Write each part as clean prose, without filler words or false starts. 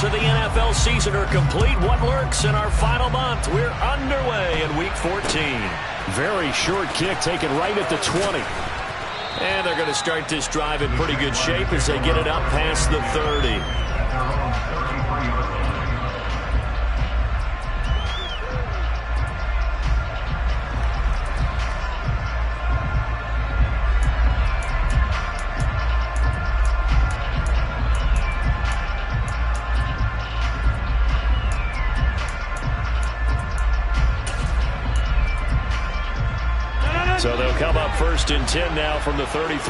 of the NFL season are complete. What lurks in our final month? We're underway in Week 14. Very short kick taken right at the 20. And they're going to start this drive in pretty good shape as they get it up past the 30. So they'll come up 1st and 10 now from the 33.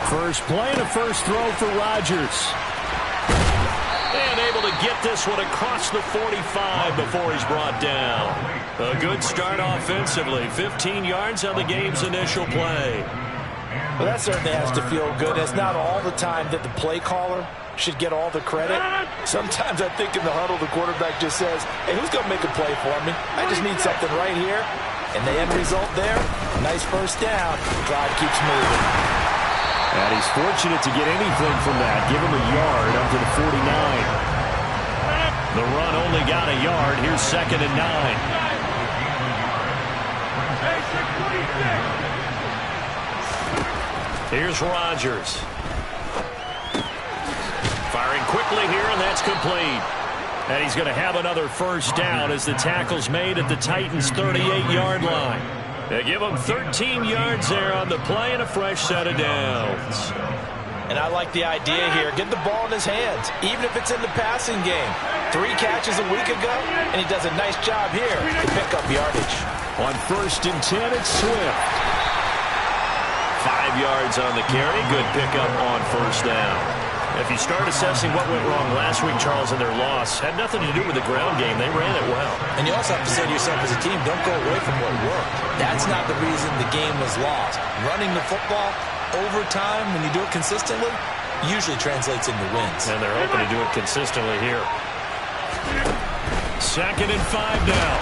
First play and a first throw for Rodgers. And able to get this one across the 45 before he's brought down. A good start offensively. 15 yards on the game's initial play. Well, that certainly has to feel good. It's not all the time that the play caller should get all the credit. Sometimes I think in the huddle the quarterback just says, hey, who's going to make a play for me? I just need something right here. And the end result there, nice first down. The drive keeps moving. And he's fortunate to get anything from that. Give him a yard up to the 49. The run only got a yard. Here's 2nd and 9. Here's Rodgers. Firing quickly here, and that's complete. And he's going to have another first down as the tackle's made at the Titans' 38-yard line. They give him 13 yards there on the play and a fresh set of downs. And I like the idea here. Get the ball in his hands, even if it's in the passing game. 3 catches a week ago, and he does a nice job here to pick up yardage. On 1st and 10, it's Swift. 5 yards on the carry. Good pickup on first down. If you start assessing what went wrong last week, Charles, in their loss, had nothing to do with the ground game. They ran it well. And you also have to say to yourself as a team, don't go away from what worked. That's not the reason the game was lost. Running the football over time, when you do it consistently, usually translates into wins. And they're hoping to do it consistently here. 2nd and 5 now.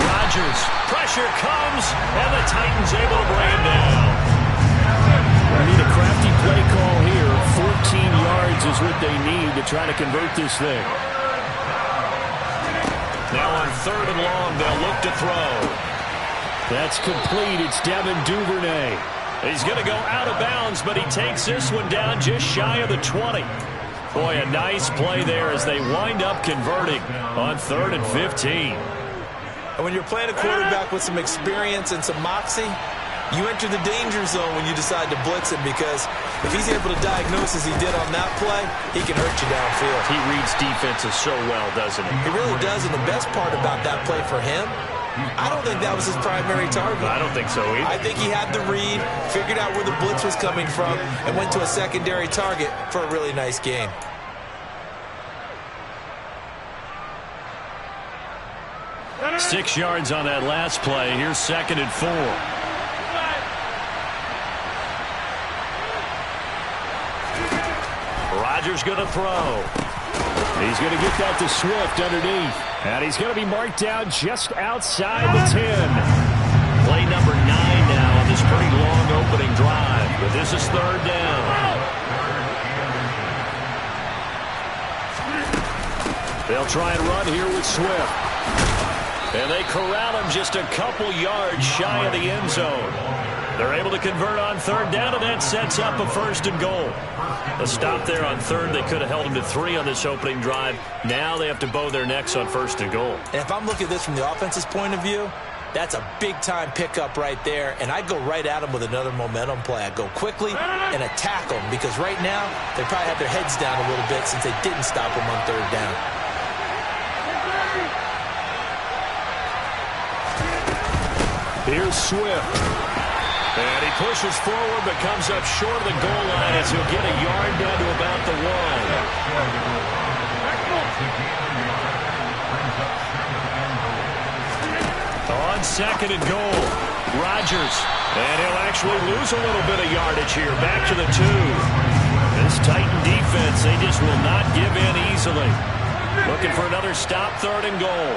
Rodgers. Pressure comes, and the Titans able to bring him down. They need a crafty play call here. 14 yards is what they need to try to convert this thing. Now on 3rd and long, they'll look to throw. That's complete. It's Devin Duvernay. He's going to go out of bounds, but he takes this one down just shy of the 20. Boy, a nice play there as they wind up converting on 3rd and 15. And when you're playing a quarterback with some experience and some moxie, you enter the danger zone when you decide to blitz him, because if he's able to diagnose as he did on that play, he can hurt you downfield. He reads defenses so well, doesn't he? He really does, and the best part about that play for him, I don't think that was his primary target. I don't think so either. I think he had the read, figured out where the blitz was coming from, and went to a secondary target for a really nice game. Six yards on that last play. Here's 2nd and 4. Rodgers going to throw. He's going to get that to Swift underneath. And he's going to be marked down just outside the 10. Play number 9 now on this pretty long opening drive. But this is 3rd down. They'll try and run here with Swift. And they corral him just a couple yards shy of the end zone. They're able to convert on 3rd down, and that sets up a 1st and goal. A stop there on 3rd. They could have held him to 3 on this opening drive. Now they have to bow their necks on 1st and goal. And if I'm looking at this from the offense's point of view, that's a big-time pickup right there, and I'd go right at him with another momentum play. I'd go quickly and attack them, because right now they probably have their heads down a little bit since they didn't stop him on 3rd down. Here's Swift. And he pushes forward but comes up short of the goal line as he'll get a yard down to about the 1. On 2nd and goal, Rodgers. And he'll actually lose a little bit of yardage here. Back to the 2. This Titan defense, they just will not give in easily. Looking for another stop, 3rd and goal.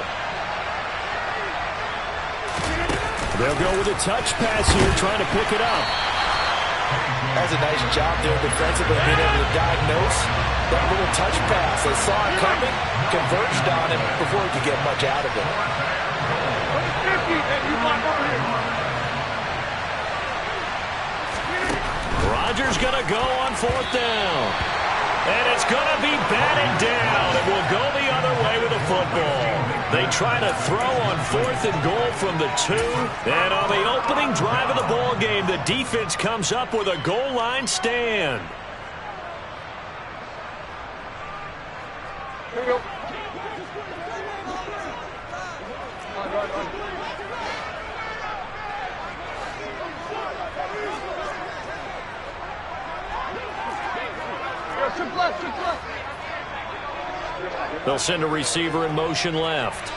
They'll go with a touch pass here, trying to pick it up. That's a nice job there defensively, being able to diagnose that little touch pass. They saw it coming, converged on him before he could get much out of it. Rodgers going to go on 4th down. And it's going to be batted down. It will go the other way with the football. They try to throw on 4th and goal from the 2. And on the opening drive of the ball game, the defense comes up with a goal line stand. Here we go. They'll send a receiver in motion left.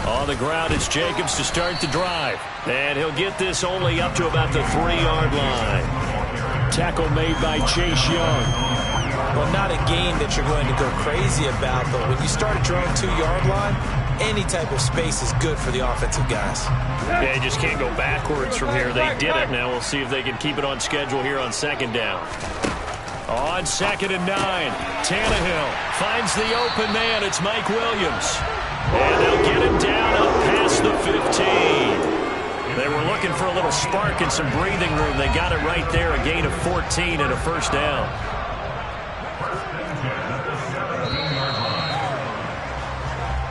On the ground, it's Jacobs to start the drive. And he'll get this only up to about the 3-yard line. Tackle made by Chase Young. Well, not a game that you're going to go crazy about, but when you start at your own 2-yard line, any type of space is good for the offensive guys. Yeah, you just can't go backwards from here. They did it. Now we'll see if they can keep it on schedule here on 2nd down. On 2nd and 9, Tannehill finds the open man. It's Mike Williams. And they'll get him down up past the 15. They were looking for a little spark and some breathing room. They got it right there, a gain of 14 and a 1st down.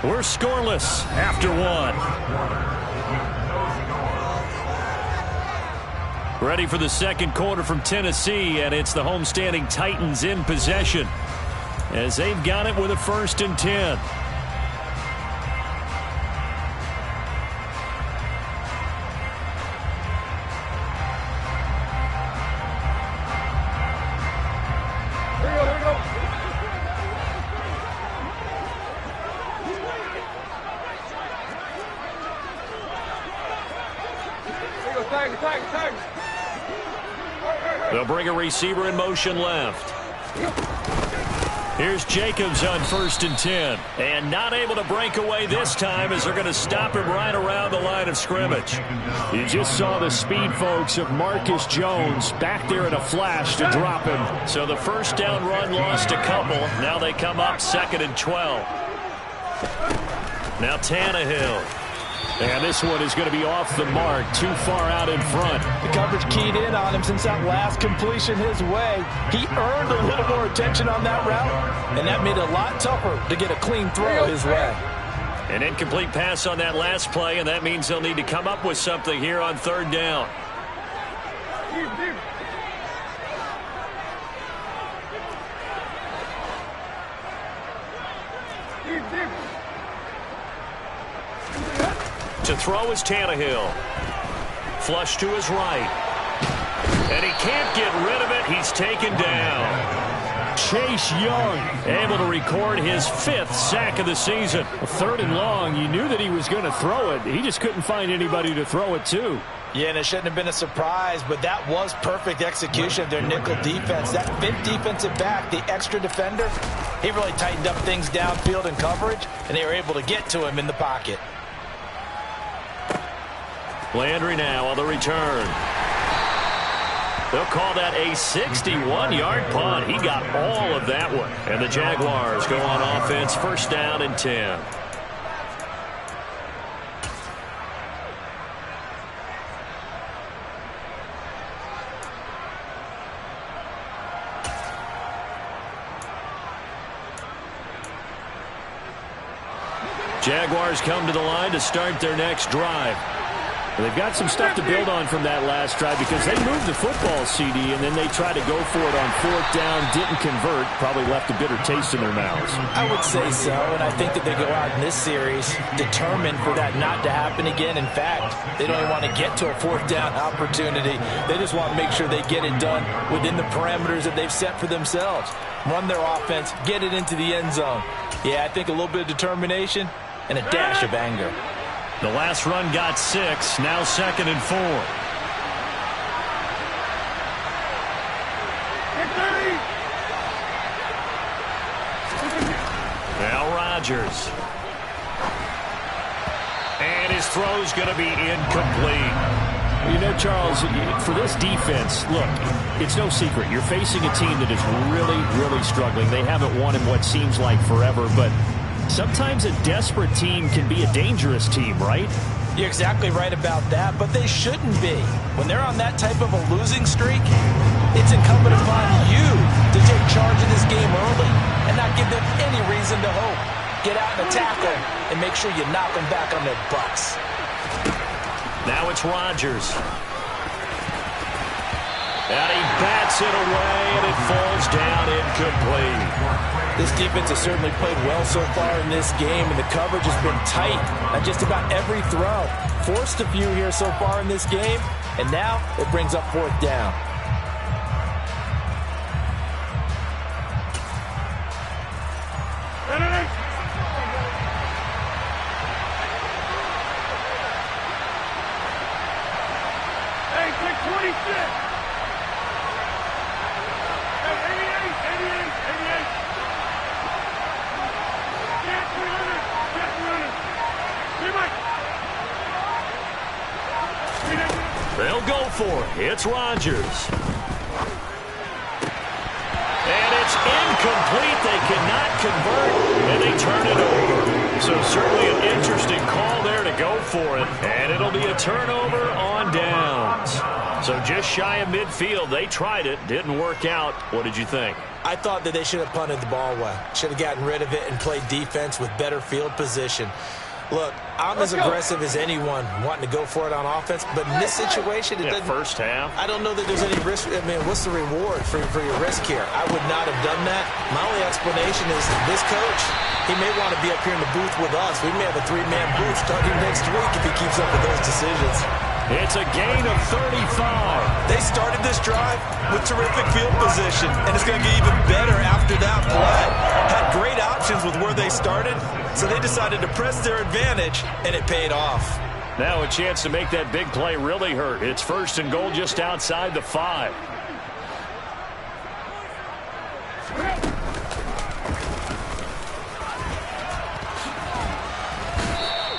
We're scoreless after 1. Ready for the 2nd quarter from Tennessee, and it's the homestanding Titans in possession as they've got it with a 1st and 10. They'll bring a receiver in motion left. Here's Jacobs on 1st and 10. And not able to break away this time as they're going to stop him right around the line of scrimmage. You just saw the speed, folks, of Marcus Jones back there in a flash to drop him. So the 1st down run lost a couple. Now they come up 2nd and 12. Now Tannehill. And this one is going to be off the mark, too far out in front. The coverage keyed in on him since that last completion his way. He earned a little more attention on that route, and that made it a lot tougher to get a clean throw his way. An incomplete pass on that last play, and that means they'll need to come up with something here on 3rd down. To throw is Tannehill. Flush to his right. And he can't get rid of it. He's taken down. Chase Young able to record his 5th sack of the season. 3rd and long. You knew that he was going to throw it. He just couldn't find anybody to throw it to. Yeah, and it shouldn't have been a surprise, but that was perfect execution of their nickel defense. That 5th defensive back, the extra defender, he really tightened up things downfield in coverage, and they were able to get to him in the pocket. Landry now on the return. They'll call that a 61-yard punt. He got all of that one. And the Jaguars go on offense, 1st down and 10. Jaguars come to the line to start their next drive. They've got some stuff to build on from that last drive because they moved the football, CD, and then they tried to go for it on 4th down, didn't convert, probably left a bitter taste in their mouths. I would say so, and I think that they go out in this series determined for that not to happen again. In fact, they don't even want to get to a 4th down opportunity. They just want to make sure they get it done within the parameters that they've set for themselves. Run their offense, get it into the end zone. Yeah, I think a little bit of determination and a dash of anger. The last run got 6, now 2nd and 4. Rodgers. And his throw's going to be incomplete. You know, Charles, for this defense, look, it's no secret. You're facing a team that is really, really struggling. They haven't won in what seems like forever, but sometimes a desperate team can be a dangerous team, right? You're exactly right about that, but they shouldn't be. When they're on that type of a losing streak, it's incumbent upon you to take charge of this game early and not give them any reason to hope. Get out and attack them and make sure you knock them back on their butts. Now it's Rodgers. And he bats it away, and it falls down incomplete. This defense has certainly played well so far in this game, and the coverage has been tight on just about every throw. Forced a few here so far in this game, and now it brings up fourth down. They'll go for it. It's Rodgers. And it's incomplete. They cannot convert, and they turn it over. So certainly an interesting call there to go for it. And it'll be a turnover on downs. So just shy of midfield. They tried it. Didn't work out. What did you think? I thought that they should have punted the ball away. Should have gotten rid of it and played defense with better field position. Look, I'm as aggressive as anyone wanting to go for it on offense, but in this situation, it doesn't. First half. I don't know that there's any risk. I mean, what's the reward for your risk here? I would not have done that. My only explanation is this coach, he may want to be up here in the booth with us. We may have a three-man booth starting next week if he keeps up with those decisions. It's a gain of 35. They started this drive with terrific field position, and it's going to get even better after that play. Had great options with where they started, so they decided to press their advantage, and it paid off. Now a chance to make that big play really hurt. It's first and goal just outside the 5.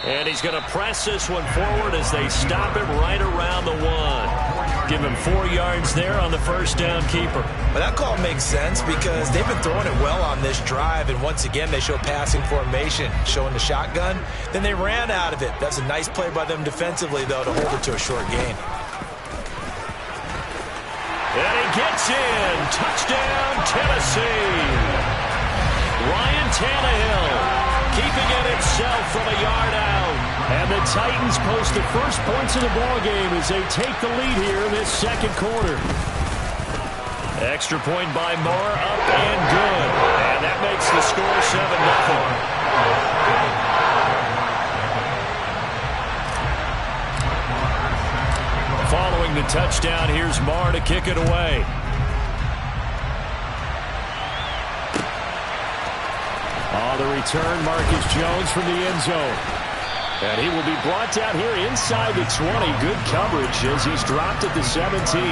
And he's going to press this one forward as they stop him right around the 1. Give him 4 yards there on the first down keeper. But that call makes sense because they've been throwing it well on this drive, and once again they show passing formation, showing the shotgun. Then they ran out of it. That's a nice play by them defensively, though, to hold it to a short gain. And he gets in. Touchdown, Tennessee. Ryan Tannehill keeping it himself from a yard out. And the Titans post the first points of the ballgame as they take the lead here in this second quarter. Extra point by Moore, up and good. And that makes the score 7-0. Following the touchdown, here's Moore to kick it away. The return, Marcus Jones from the end zone. And he will be brought down here inside the 20. Good coverage as he's dropped at the 17.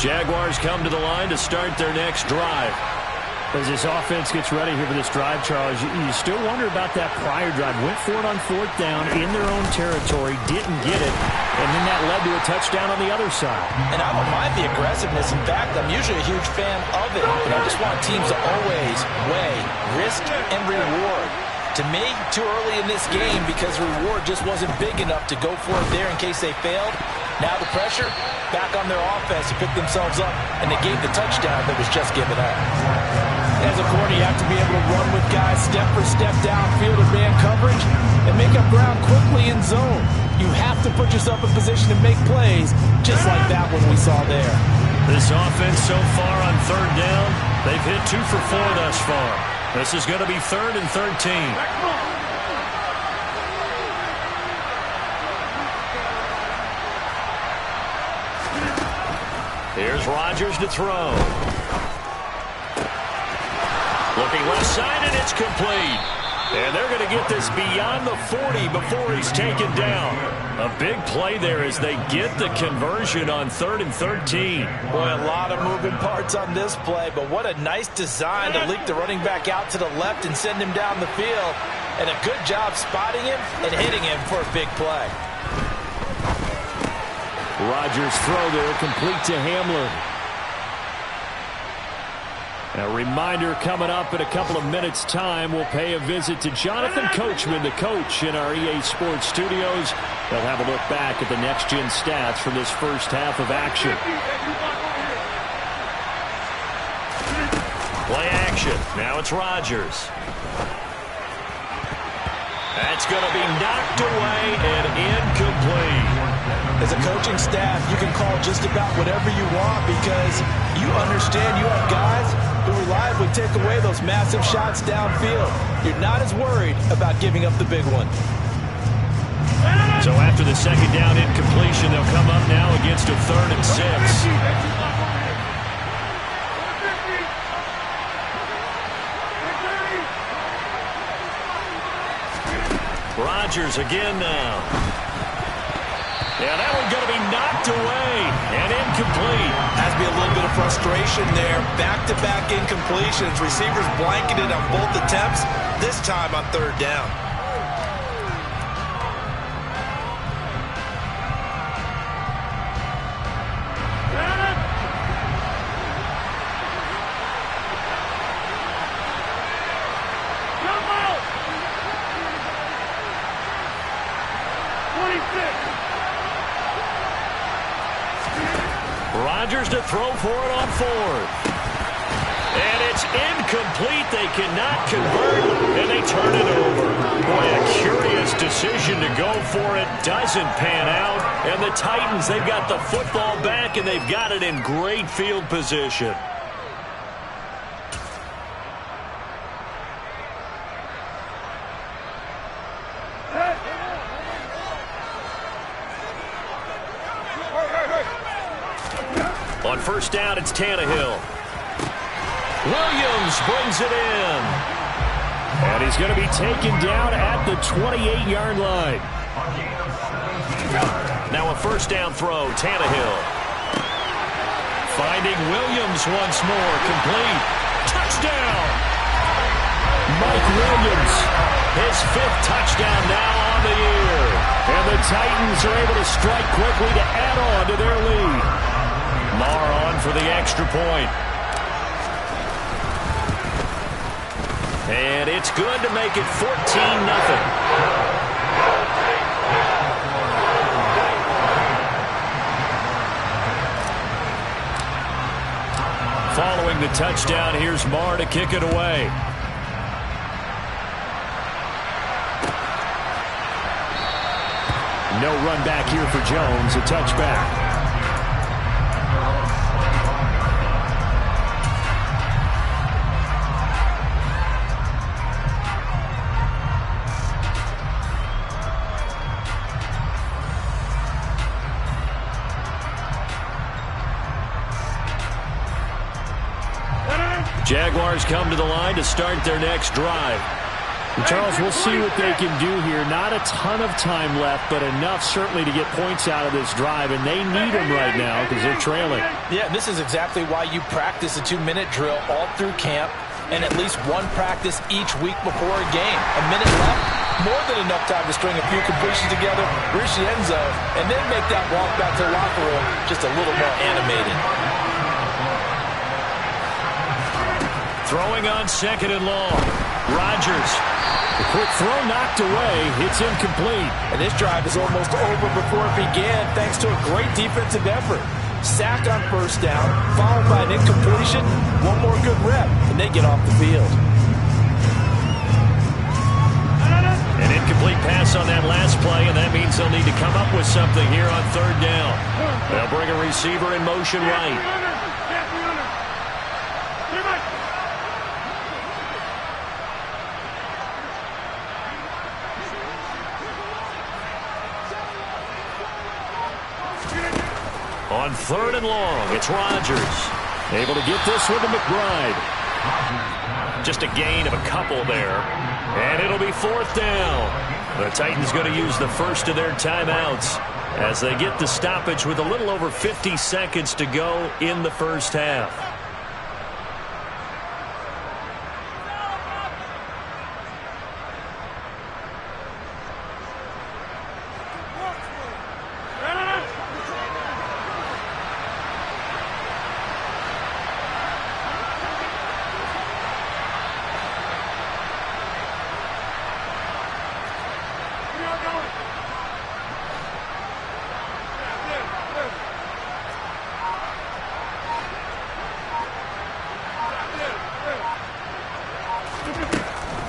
Jaguars come to the line to start their next drive. As this offense gets ready here for this drive, Charles, you still wonder about that prior drive. Went for it on fourth down in their own territory, didn't get it, and then that led to a touchdown on the other side. And I don't mind the aggressiveness. In fact, I'm usually a huge fan of it. But I just want teams to always weigh risk and reward. To me, too early in this game because the reward just wasn't big enough to go for it there in case they failed. Now the pressure back on their offense to pick themselves up, and they gave the touchdown that was just given up. As a corner, you have to be able to run with guys step for step downfield and man coverage and make up ground quickly in zone. You have to put yourself in position to make plays just like that one we saw there. This offense so far on third down, they've hit 2 for 4 thus far. This is going to be 3rd and 13. Here's Rodgers to throw. Looking left side, and it's complete. And they're going to get this beyond the 40 before he's taken down. A big play there as they get the conversion on 3rd and 13. Boy, a lot of moving parts on this play, but what a nice design to leak the running back out to the left and send him down the field. And a good job spotting him and hitting him for a big play. Rodgers' throw there, complete to Hamler. A reminder coming up in a couple of minutes' time. We'll pay a visit to Jonathan Coachman, the coach in our EA Sports studios. They'll have a look back at the next-gen stats from this first half of action. Play action. Now it's Rodgers. That's going to be knocked away and incomplete. As a coaching staff, you can call just about whatever you want because you understand you have guys who reliably take away those massive shots downfield. You're not as worried about giving up the big one. So after the second down incompletion, they'll come up now against a 3rd and 6. Rodgers again now. Yeah, that one's going to be knocked away and incomplete. Has to be a little bit of frustration there. Back-to-back incompletions. Receivers blanketed on both attempts, this time on 3rd down. Rodgers to throw for it on 4th. And it's incomplete. They cannot convert, and they turn it over. Boy, a curious decision to go for it. Doesn't pan out. And the Titans, they've got the football back, and they've got it in great field position. On 1st down, it's Tannehill. Williams brings it in. And he's going to be taken down at the 28-yard line. Now a 1st down throw, Tannehill. Finding Williams once more, complete. Touchdown! Mike Williams. His 5th touchdown now on the year. And the Titans are able to strike quickly to add on to their lead. Marr on for the extra point. And it's good to make it 14-0. Following the touchdown, here's Marr to kick it away. No run back here for Jones, a touchback. Jaguars come to the line to start their next drive. And Charles, we'll see what they can do here. Not a ton of time left, but enough certainly to get points out of this drive, and they need them right now because they're trailing. Yeah, this is exactly why you practice a 2-minute drill all through camp and at least one practice each week before a game. A minute left, more than enough time to string a few completions together, reach the end zone, and then make that walk back to the locker room just a little more animated. Throwing on 2nd and long. Rodgers. The quick throw knocked away. It's incomplete. And this drive is almost over before it began thanks to a great defensive effort. Sack on 1st down, followed by an incompletion. One more good rep, and they get off the field. An incomplete pass on that last play, and that means they'll need to come up with something here on 3rd down. They'll bring a receiver in motion right. On 3rd and long, it's Rodgers. Able to get this one to McBride. Just a gain of a couple there. And it'll be 4th down. The Titans going to use the first of their timeouts as they get the stoppage with a little over 50 seconds to go in the first half.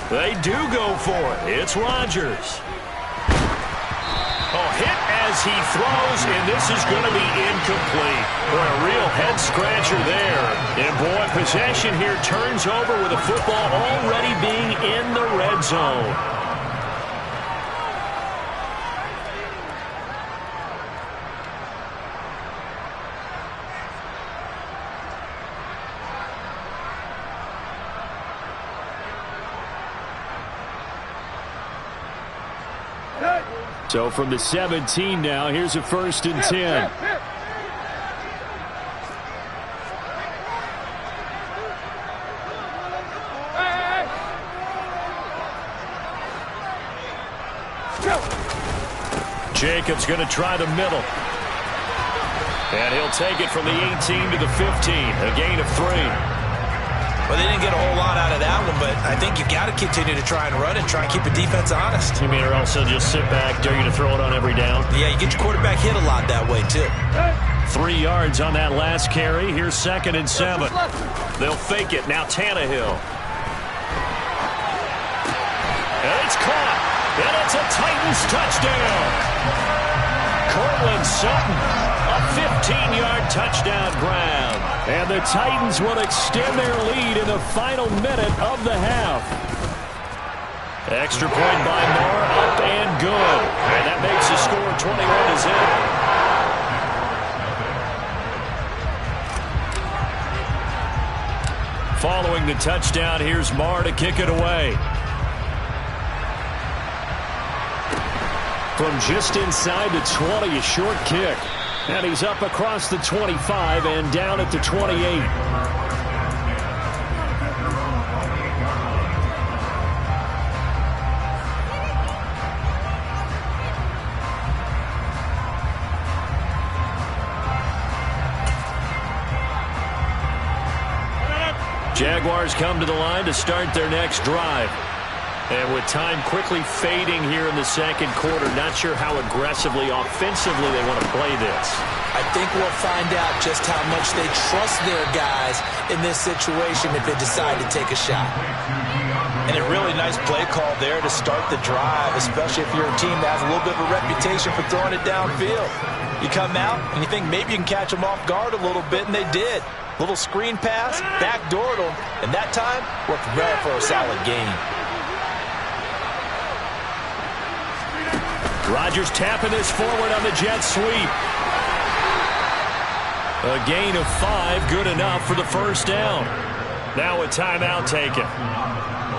They do go for it. It's Rodgers. Oh, hit as he throws, and this is going to be incomplete. Boy, a real head-scratcher there. And, boy, possession here turns over with the football already being in the red zone. So from the 17 now, here's a 1st and 10. Jacobs going to try the middle. And he'll take it from the 18 to the 15, a gain of 3. Well, they didn't get a whole lot out of that one, but I think you've got to continue to try and run and try and keep the defense honest. You mean, or also just sit back, dare you to throw it on every down? Yeah, you get your quarterback hit a lot that way, too. 3 yards on that last carry. Here's 2nd and 7. They'll fake it. Now Tannehill. And it's caught. And it's a Titans touchdown. Cortland Sutton, a 15-yard touchdown grab. And the Titans will extend their lead in the final minute of the half. Extra point by Moore, up and good. And that makes the score 21 is in. Following the touchdown, here's Marr to kick it away. From just inside the 20, a short kick. And he's up across the 25 and down at the 28. Jaguars come to the line to start their next drive. And with time quickly fading here in the second quarter, not sure how aggressively, offensively they want to play this. I think we'll find out just how much they trust their guys in this situation if they decide to take a shot. And a really nice play call there to start the drive, especially if you're a team that has a little bit of a reputation for throwing it downfield. You come out and you think maybe you can catch them off guard a little bit, and they did. Little screen pass, backdoored them, and that time worked well for a solid gain. Rodgers tapping this forward on the jet sweep. A gain of 5, good enough for the first down. Now a timeout taken.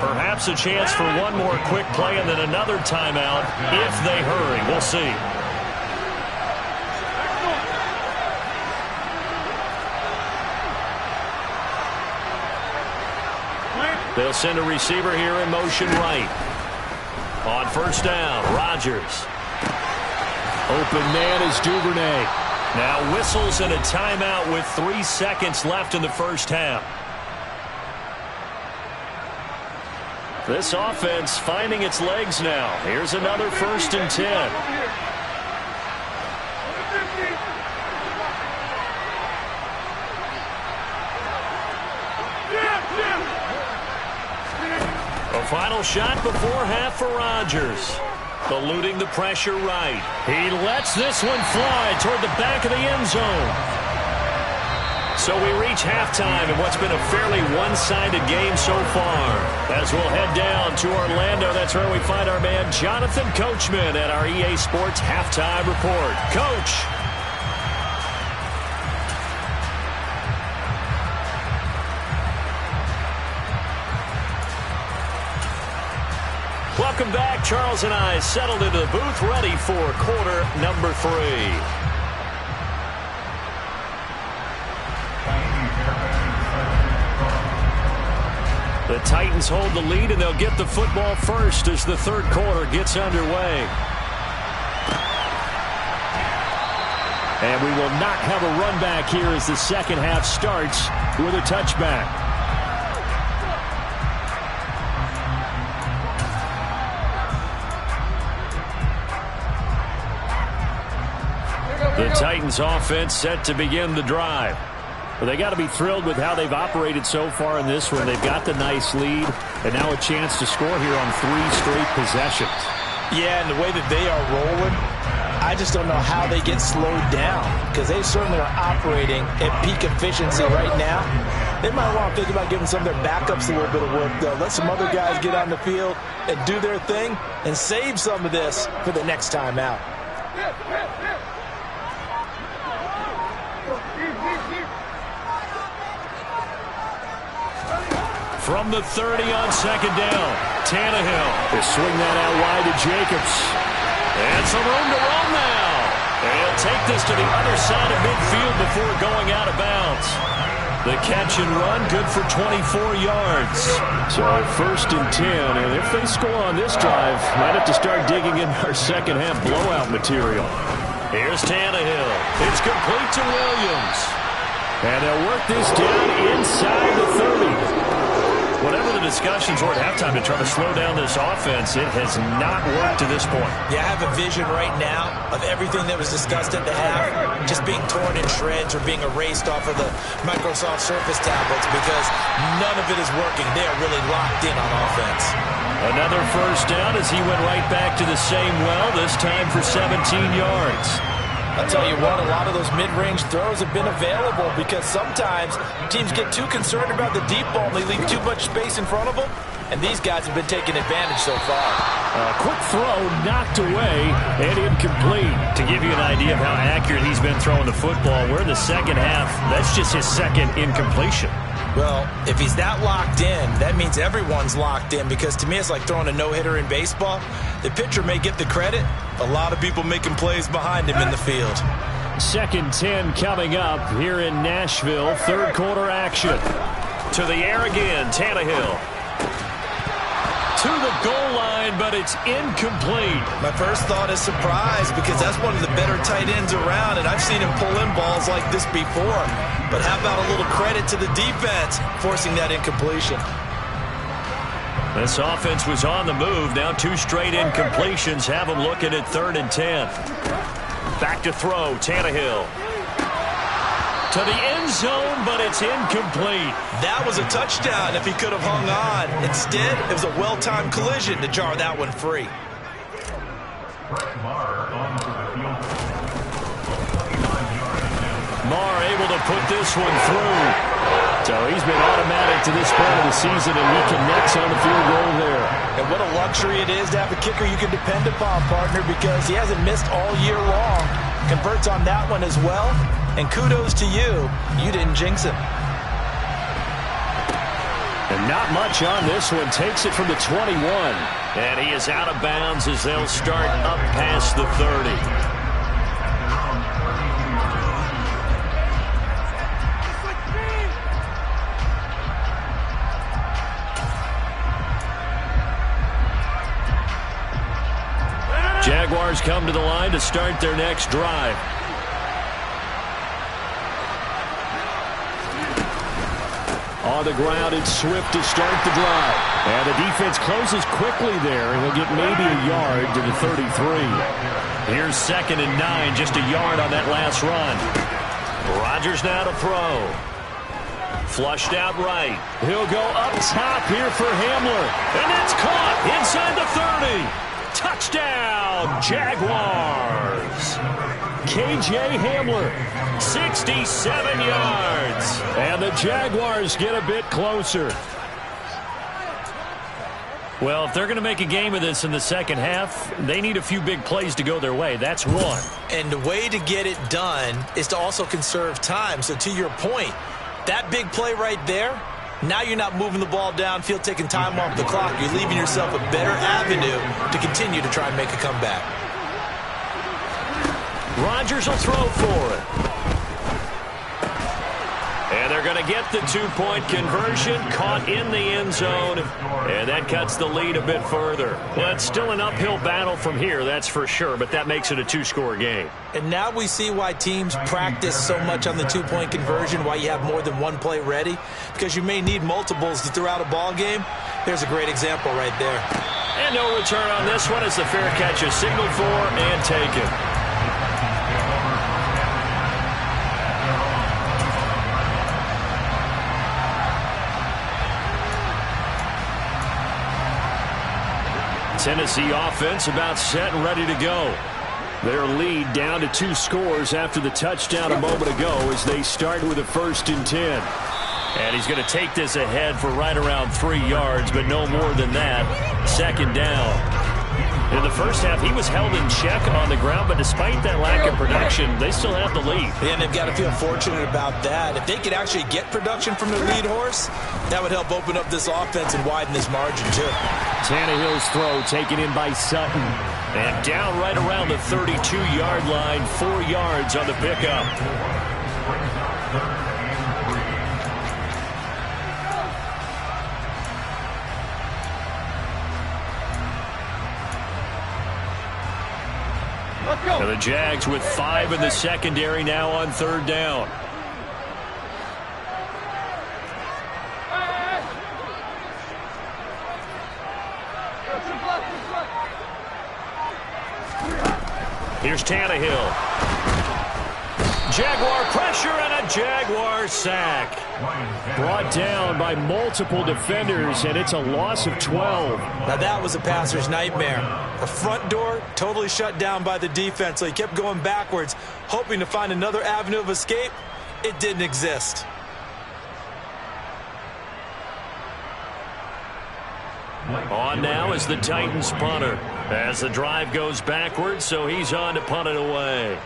Perhaps a chance for one more quick play and then another timeout if they hurry. We'll see. They'll send a receiver here in motion right. On first down, Rodgers. Open man is Duvernay. Now whistles and a timeout with 3 seconds left in the first half. This offense finding its legs now. Here's another 1st and 10. A final shot before half for Rodgers. Eluding the pressure right. He lets this one fly toward the back of the end zone. So we reach halftime in what's been a fairly one-sided game so far. As we'll head down to Orlando, that's where we find our man Jonathan Coachman at our EA Sports Halftime Report. Coach. Welcome back. Charles and I settled into the booth, ready for quarter number 3. The Titans hold the lead, and they'll get the football first as the third quarter gets underway. And we will not have a run back here as the second half starts with a touchback. The Titans offense set to begin the drive. Well, they got to be thrilled with how they've operated so far in this one. They've got the nice lead, and now a chance to score here on 3 straight possessions. Yeah, and the way that they are rolling, I just don't know how they get slowed down, because they certainly are operating at peak efficiency right now. They might want to think about giving some of their backups a little bit of work, though. Let some other guys get on the field and do their thing and save some of this for the next time out. From the 30 on second down, Tannehill. They swing that out wide to Jacobs. And some room to run now. And he'll take this to the other side of midfield before going out of bounds. The catch and run, good for 24 yards. So first and 10, and if they score on this drive, might have to start digging in our second half blowout material. Here's Tannehill. It's complete to Williams. And they'll work this down inside the 30. Whatever the discussions were at halftime to try to slow down this offense, it has not worked to this point. Yeah, I have a vision right now of everything that was discussed at the half just being torn in shreds or being erased off of the Microsoft Surface tablets because none of it is working. They are really locked in on offense. Another first down as he went right back to the same well, this time for 17 yards. I'll tell you what, a lot of those mid-range throws have been available because sometimes teams get too concerned about the deep ball and they leave too much space in front of them, and these guys have been taking advantage so far. A quick throw knocked away and incomplete. To give you an idea of how accurate he's been throwing the football, we're in the second half. That's just his second incompletion. Well, if he's that locked in, that means everyone's locked in because to me it's like throwing a no-hitter in baseball. The pitcher may get the credit. A lot of people making plays behind him in the field. Second 10 coming up here in Nashville. Third quarter action. To the air again, Tannehill. To the goal line, but it's incomplete. My first thought is surprise because that's one of the better tight ends around, and I've seen him pull in balls like this before. But how about a little credit to the defense forcing that incompletion? This offense was on the move. Now 2 straight incompletions have them looking at 3rd and 10. Back to throw, Tannehill. To the end zone, but it's incomplete. That was a touchdown if he could have hung on. Instead, it was a well-timed collision to jar that one free. Marr able to put this one through. So he's been automatic to this point of the season, and he connects on the field goal there. And what a luxury it is to have a kicker you can depend upon, partner, because he hasn't missed all year long. Converts on that one as well. And kudos to you. You didn't jinx him. And not much on this one. Takes it from the 21. And he is out of bounds as they'll start up past the 30. Jaguars come to the line to start their next drive. On the ground, it's Swift to start the drive. And the defense closes quickly there, and he'll get maybe a yard to the 33. Here's 2nd and 9, just a yard on that last run. Rodgers now to throw. Flushed out right. He'll go up top here for Hamler. And that's caught inside the 30. Touchdown, Jaguars. KJ Hamler, 67 yards. And the Jaguars get a bit closer. Well, if they're going to make a game of this in the second half, they need a few big plays to go their way. That's one. And the way to get it done is to also conserve time. So to your point, that big play right there, Now you're not moving the ball downfield, taking time off the clock. You're leaving yourself a better avenue to continue to try and make a comeback. Rodgers will throw for it. And they're going to get the two-point conversion, caught in the end zone, and that cuts the lead a bit further. Well, it's still an uphill battle from here, that's for sure, but that makes it a two-score game. And now we see why teams practice so much on the two-point conversion, why you have more than one play ready, because you may need multiples to throw out a ball game. There's a great example right there. And no return on this one as the fair catch is signaled for and taken. Tennessee offense about set and ready to go. Their lead down to 2 scores after the touchdown a moment ago as they start with a 1st and 10. And he's going to take this ahead for right around 3 yards, but no more than that. 2nd down. In the first half, he was held in check on the ground, but despite that lack of production, they still have the lead. Yeah, and they've got to feel fortunate about that. If they could actually get production from their lead horse, that would help open up this offense and widen this margin, too. Tannehill's throw taken in by Sutton. And down right around the 32-yard line, 4 yards on the pickup. And the Jags with 5 in the secondary now on 3rd down. Here's Tannehill. Jaguar pressure and a Jaguar sack. Brought down by multiple defenders, and it's a loss of 12. Now that was a passer's nightmare. The front door totally shut down by the defense, so he kept going backwards, hoping to find another avenue of escape. It didn't exist. On now is the Titans punter as the drive goes backwards, so he's on to punt it away.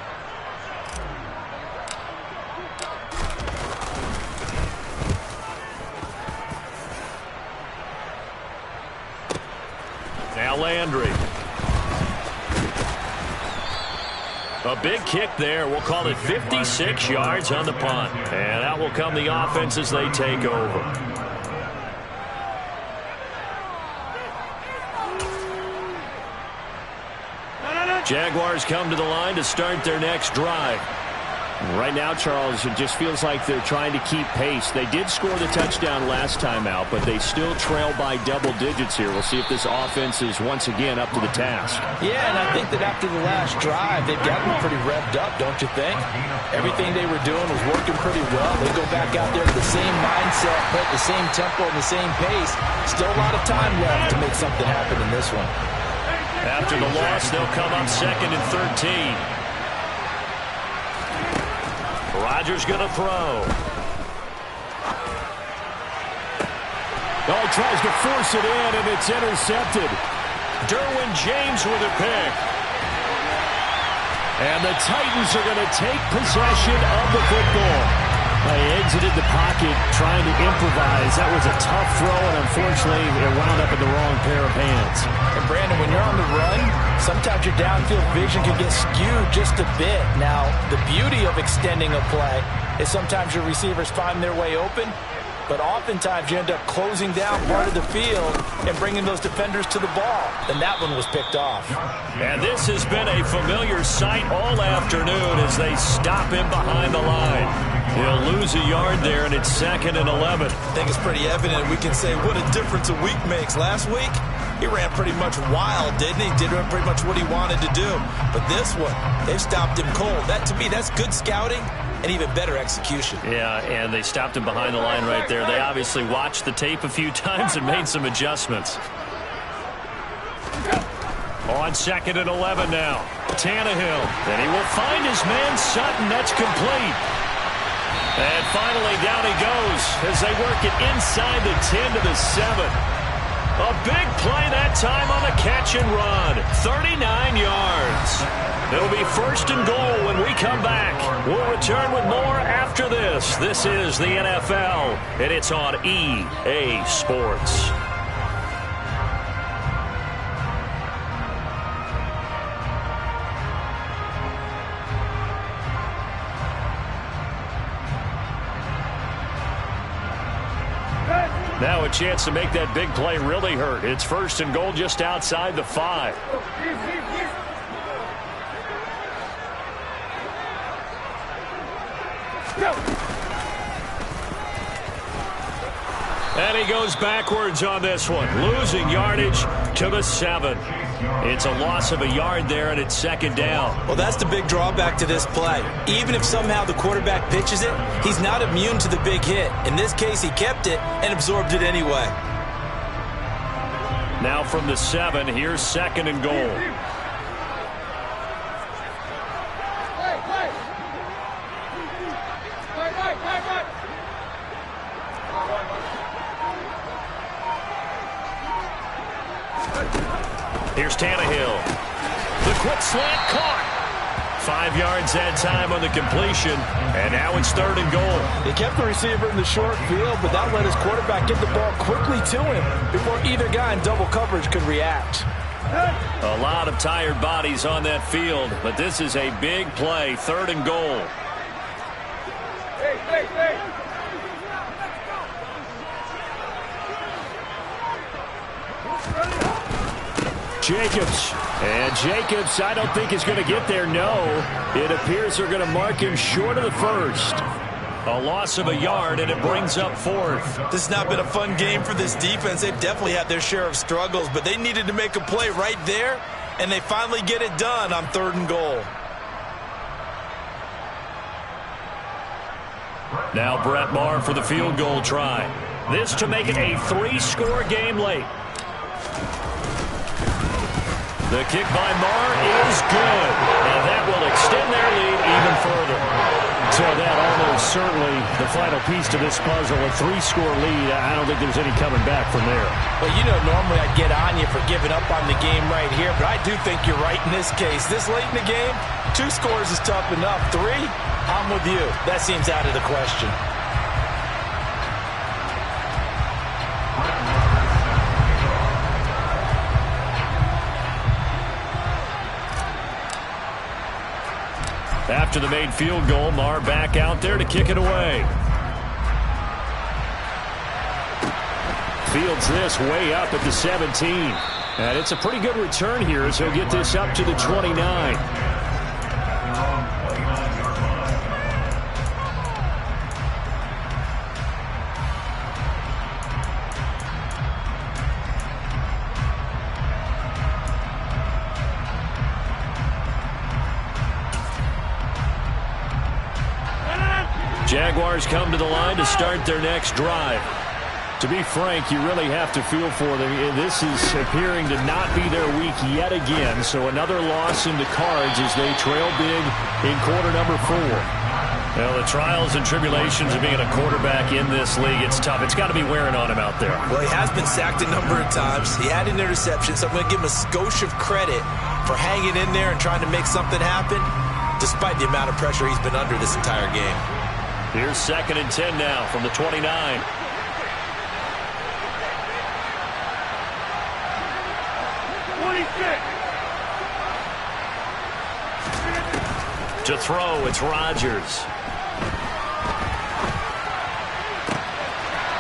Now Landry. A big kick there. We'll call it 56 yards on the punt. And out will come the offense as they take over. Jaguars come to the line to start their next drive. Right now, Charles, it just feels like they're trying to keep pace. They did score the touchdown last time out, but they still trail by double digits here. We'll see if this offense is once again up to the task. Yeah, and I think that after the last drive, they've gotten pretty revved up, don't you think? Everything they were doing was working pretty well. They go back out there with the same mindset, put the same tempo and the same pace. Still a lot of time left to make something happen in this one. After the loss, they'll come up 2nd and 13. Rodgers going to throw. Oh, tries to force it in, and it's intercepted. Derwin James with a pick. And the Titans are going to take possession of the football. They exited the pocket trying to improvise. That was a tough throw, and unfortunately, it wound up in the wrong pair of hands. And Brandon, when you're on the run, sometimes your downfield vision can get skewed just a bit. Now, the beauty of extending a play is sometimes your receivers find their way open, but oftentimes you end up closing down part of the field and bringing those defenders to the ball. And that one was picked off. And this has been a familiar sight all afternoon as they stop him behind the line. He'll lose a yard there, and it's 2nd and 11. I think it's pretty evident. We can say what a difference a week makes. Last week, he ran pretty much wild, didn't he? Did pretty much what he wanted to do. But this one, they've stopped him cold. That, to me, that's good scouting and even better execution. Yeah, and they stopped him behind the line right there. They obviously watched the tape a few times and made some adjustments. On 2nd and 11 now. Tannehill. Then he will find his man Sutton. That's complete. And finally down he goes as they work it inside the 10 to the 7. A big play that time on the catch and run. 39 yards. It'll be 1st and goal when we come back. We'll return with more after this. This is the NFL, and it's on EA Sports. Now a chance to make that big play really hurt. It's 1st and goal just outside the 5. And he goes backwards on this one, losing yardage to the 7. It's a loss of a yard there, and it's 2nd down. Well, that's the big drawback to this play. Even if somehow the quarterback pitches it, he's not immune to the big hit. In this case, he kept it and absorbed it anyway. Now from the 7, here's 2nd and goal. Here's Tannehill. The quick slant caught. 5 yards that time on the completion. And now it's 3rd and goal. He kept the receiver in the short field, but that let his quarterback get the ball quickly to him before either guy in double coverage could react. A lot of tired bodies on that field, but this is a big play. 3rd and goal. Jacobs. And Jacobs, I don't think is going to get there. No. It appears they're going to mark him short of the 1st. A loss of a yard, and it brings up 4th. This has not been a fun game for this defense. They've definitely had their share of struggles, but they needed to make a play right there, and they finally get it done on 3rd and goal. Now Brett Maher for the field goal try. This to make it a 3-score game late. The kick by Maher is good, and that will extend their lead even further. So that almost certainly the final piece to this puzzle, a 3-score lead. I don't think there's any coming back from there. Well, you know, normally I'd get on you for giving up on the game right here, but I do think you're right in this case. This late in the game, 2 scores is tough enough. 3, I'm with you. That seems out of the question. After the made field goal, Maher back out there to kick it away. Fields this way up at the 17. And it's a pretty good return here as he'll get this up to the 29. Jaguars come to the line to start their next drive. To be frank, you really have to feel for them. This is appearing to not be their week yet again. So another loss in the cards as they trail big in quarter number 4. Well, the trials and tribulations of being a quarterback in this league, it's tough. It's got to be wearing on him out there. Well, he has been sacked a number of times. He had an interception, so I'm going to give him a skosh of credit for hanging in there and trying to make something happen, despite the amount of pressure he's been under this entire game. Here's 2nd and 10 now from the 29. To throw, it's Rodgers.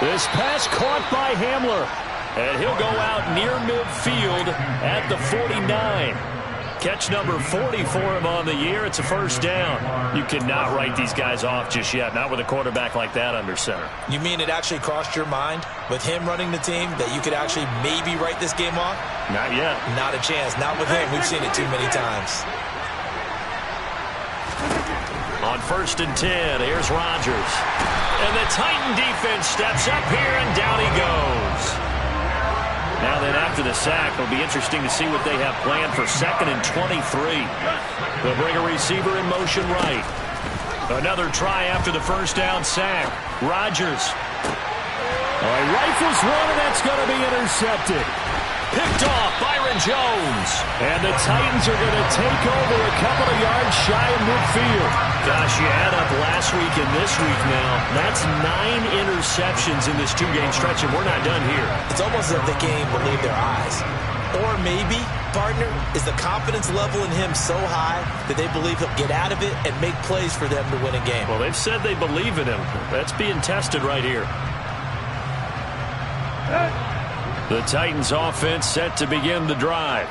This pass caught by Hamler. And he'll go out near midfield at the 49. Catch number 40 for him on the year. It's a 1st down. You cannot write these guys off just yet, not with a quarterback like that under center. You mean it actually crossed your mind with him running the team that you could actually maybe write this game off? Not yet. Not a chance. Not with him. We've seen it too many times. On 1st and 10, here's Rodgers. And the Titan defense steps up here, and down he goes. Now then, after the sack, it'll be interesting to see what they have planned for 2nd and 23. They'll bring a receiver in motion right. Another try after the 1st down sack. Rodgers. Oh, rifles one, and that's going to be intercepted. Picked off, Byron Jones. And the Titans are going to take over a couple of yards shy of midfield. Gosh, you add up last week and this week now. That's 9 interceptions in this 2-game stretch, and we're not done here. It's almost as if they can't even believe their eyes. Or maybe, partner, is the confidence level in him so high that they believe he'll get out of it and make plays for them to win a game. Well, they've said they believe in him. That's being tested right here. The Titans offense set to begin the drive.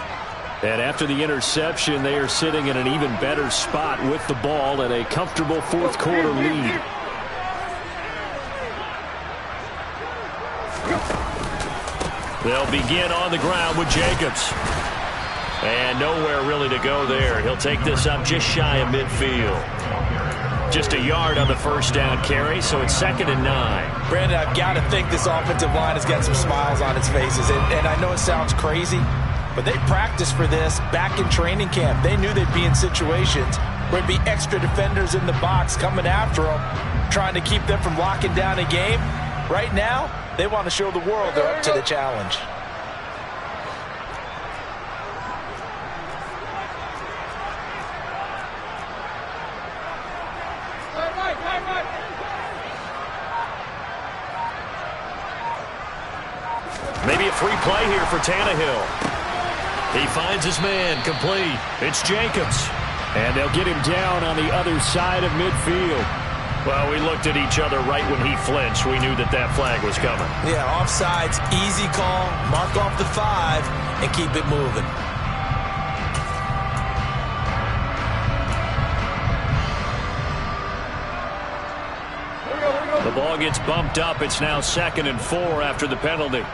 And after the interception, they are sitting in an even better spot with the ball at a comfortable fourth quarter lead. They'll begin on the ground with Jacobs. And nowhere really to go there. He'll take this up just shy of midfield. Just a yard on the first down carry, so it's 2nd and 9. Brandon, I've got to think this offensive line has got some smiles on its faces. And I know it sounds crazy, but they practiced for this back in training camp. They knew they'd be in situations where there'd be extra defenders in the box coming after them, trying to keep them from locking down a game. Right now, they want to show the world they're up to the challenge. Maybe a free play here for Tannehill. He finds his man, complete. It's Jacobs. And they'll get him down on the other side of midfield. Well, we looked at each other right when he flinched. We knew that that flag was coming. Yeah, offsides, easy call, mark off the 5, and keep it moving. The ball gets bumped up. It's now 2nd and 4 after the penalty.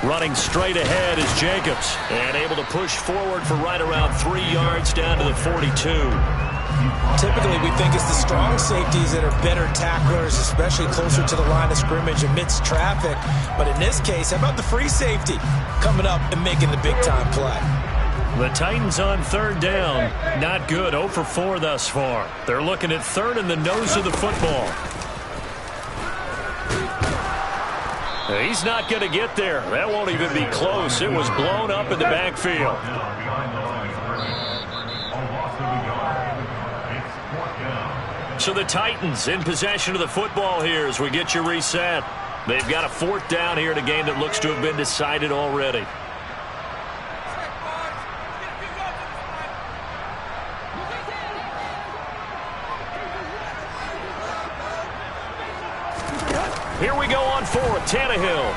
Running straight ahead is Jacobs. And able to push forward for right around 3 yards down to the 42. Typically, we think it's the strong safeties that are better tacklers, especially closer to the line of scrimmage amidst traffic. But in this case, how about the free safety coming up and making the big-time play? The Titans on 3rd down. Not good. 0 for 4 thus far. They're looking at 3rd and the nose of the football. He's not going to get there. That won't even be close. It was blown up in the backfield. So the Titans in possession of the football here as we get you reset. They've got a 4th down here in a game that looks to have been decided already. Here we go on 4th. Tannehill.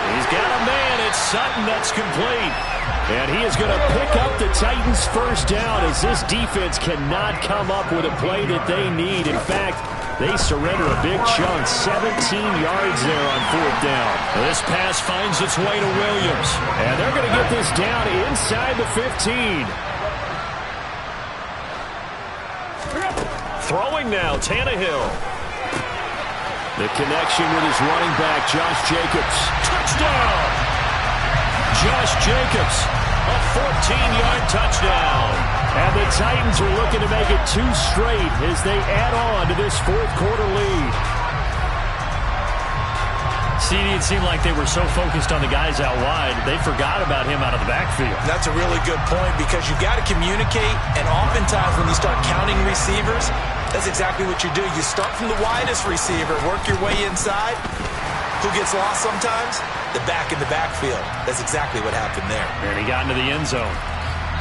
He's got a man. It's Sutton. That's complete. And he is going to pick up the Titans' first down as this defense cannot come up with a play that they need. In fact, they surrender a big chunk. 17 yards there on 4th down. This pass finds its way to Williams. And they're going to get this down inside the 15. Throwing now, Tannehill. The connection with his running back, Josh Jacobs. Touchdown! Josh Jacobs, a 14-yard touchdown. And the Titans are looking to make it 2 straight as they add on to this fourth quarter lead. CD, it seemed like they were so focused on the guys out wide, they forgot about him out of the backfield. That's a really good point because you've got to communicate, and oftentimes when you start counting receivers, that's exactly what you do. You start from the widest receiver, work your way inside. Who gets lost sometimes? The back in the backfield. That's exactly what happened there. And he got into the end zone.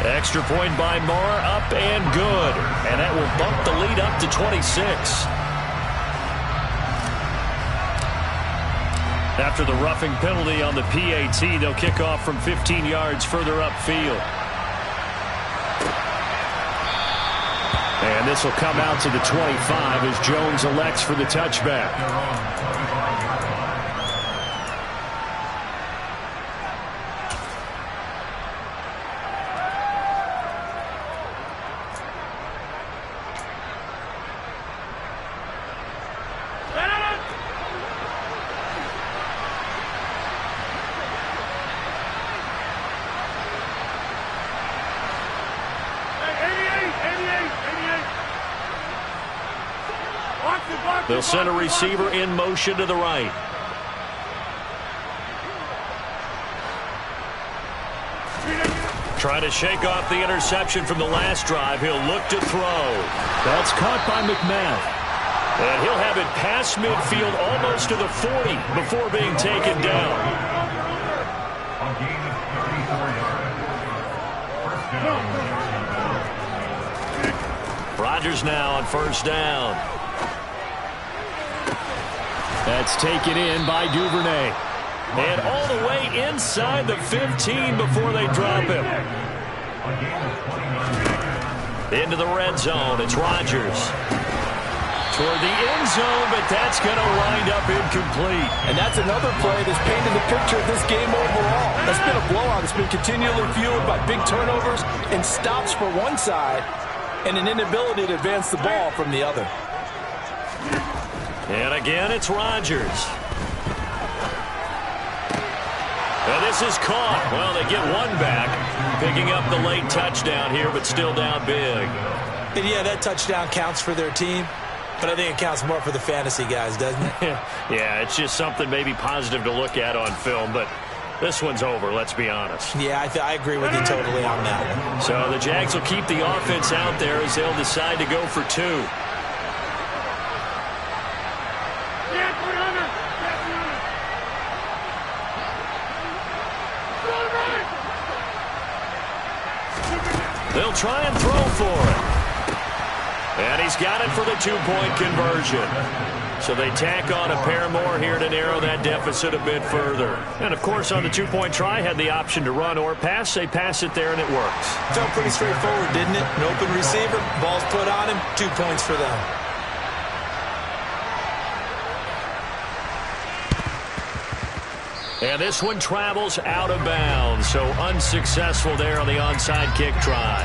Extra point by Moore, up and good. And that will bump the lead up to 26. After the roughing penalty on the PAT, they'll kick off from 15 yards further upfield. And this will come out to the 25 as Jones elects for the touchback. They'll send a receiver in motion to the right. Trying to shake off the interception from the last drive. He'll look to throw. That's caught by McMath. And he'll have it past midfield almost to the 40 before being taken down. Rodgers now on first down. That's taken in by Duvernay. And all the way inside the 15 before they drop him. Into the red zone. It's Rodgers. Toward the end zone, but that's going to wind up incomplete. And that's another play that's painted the picture of this game overall. It's been a blowout. It's been continually fueled by big turnovers and stops for one side and an inability to advance the ball from the other. And again, it's Rodgers. And this is caught. Well, they get one back, picking up the late touchdown here, but still down big. And yeah, that touchdown counts for their team, but I think it counts more for the fantasy guys, doesn't it? Yeah, it's just something maybe positive to look at on film, but this one's over, let's be honest. Yeah, I agree with you totally on that one. So the Jags will keep the offense out there as they'll decide to go for two. They'll try and throw for it. And he's got it for the two-point conversion. So they tack on a pair more here to narrow that deficit a bit further. And, of course, on the two-point try, had the option to run or pass. They pass it there, and it works. Felt pretty straightforward, didn't it? An open receiver, ball's put on him, 2 points for them. And this one travels out of bounds, so unsuccessful there on the onside kick try.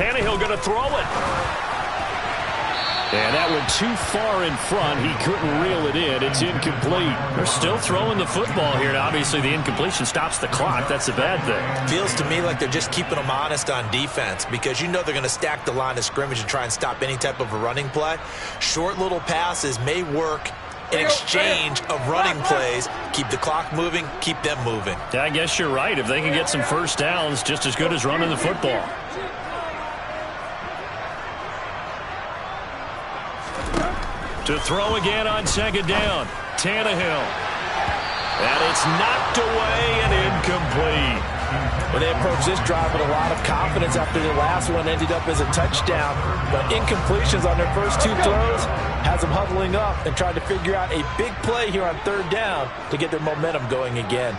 Tannehill going to throw it. And that went too far in front. He couldn't reel it in. It's incomplete. They're still throwing the football here. Now, obviously, the incompletion stops the clock. That's a bad thing. Feels to me like they're just keeping them honest on defense because you know they're going to stack the line of scrimmage and try and stop any type of a running play. Short little passes may work in exchange of running plays. Keep the clock moving, keep them moving. Yeah, I guess you're right. If they can get some first downs, just as good as running the football. To throw again on second down. Tannehill. And it's knocked away and incomplete. Well, they approached this drive with a lot of confidence after the last one ended up as a touchdown. But incompletions on their first two throws has them huddling up and trying to figure out a big play here on third down to get their momentum going again.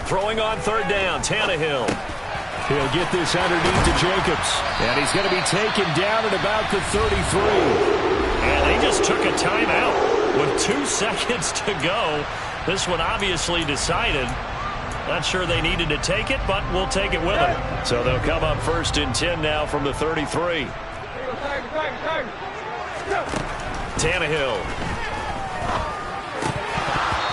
Throwing on third down, Tannehill. He'll get this underneath to Jacobs. And he's going to be taken down at about the 33. And they just took a timeout with 2 seconds to go. This one obviously decided. Not sure they needed to take it, but we'll take it with them. So they'll come up first and 10 now from the 33. Tannehill.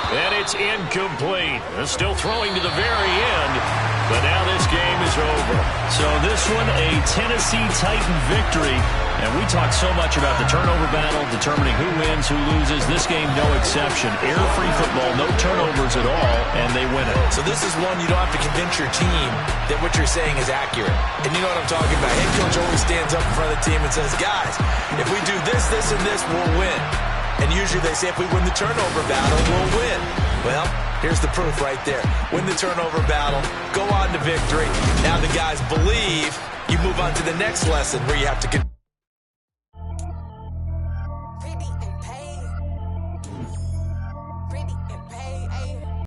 And it's incomplete. They're still throwing to the very end. But now this game is over. So this one, a Tennessee Titan victory. And we talk so much about the turnover battle, determining who wins, who loses. This game, no exception. Error-free football, no turnovers at all, and they win it. So this is one you don't have to convince your team that what you're saying is accurate. And you know what I'm talking about. Head coach always stands up in front of the team and says, guys, if we do this, this, and this, we'll win. And usually they say if we win the turnover battle, we'll win. Well, here's the proof right there. Win the turnover battle, go on to victory. Now the guys believe. You move on to the next lesson where you have to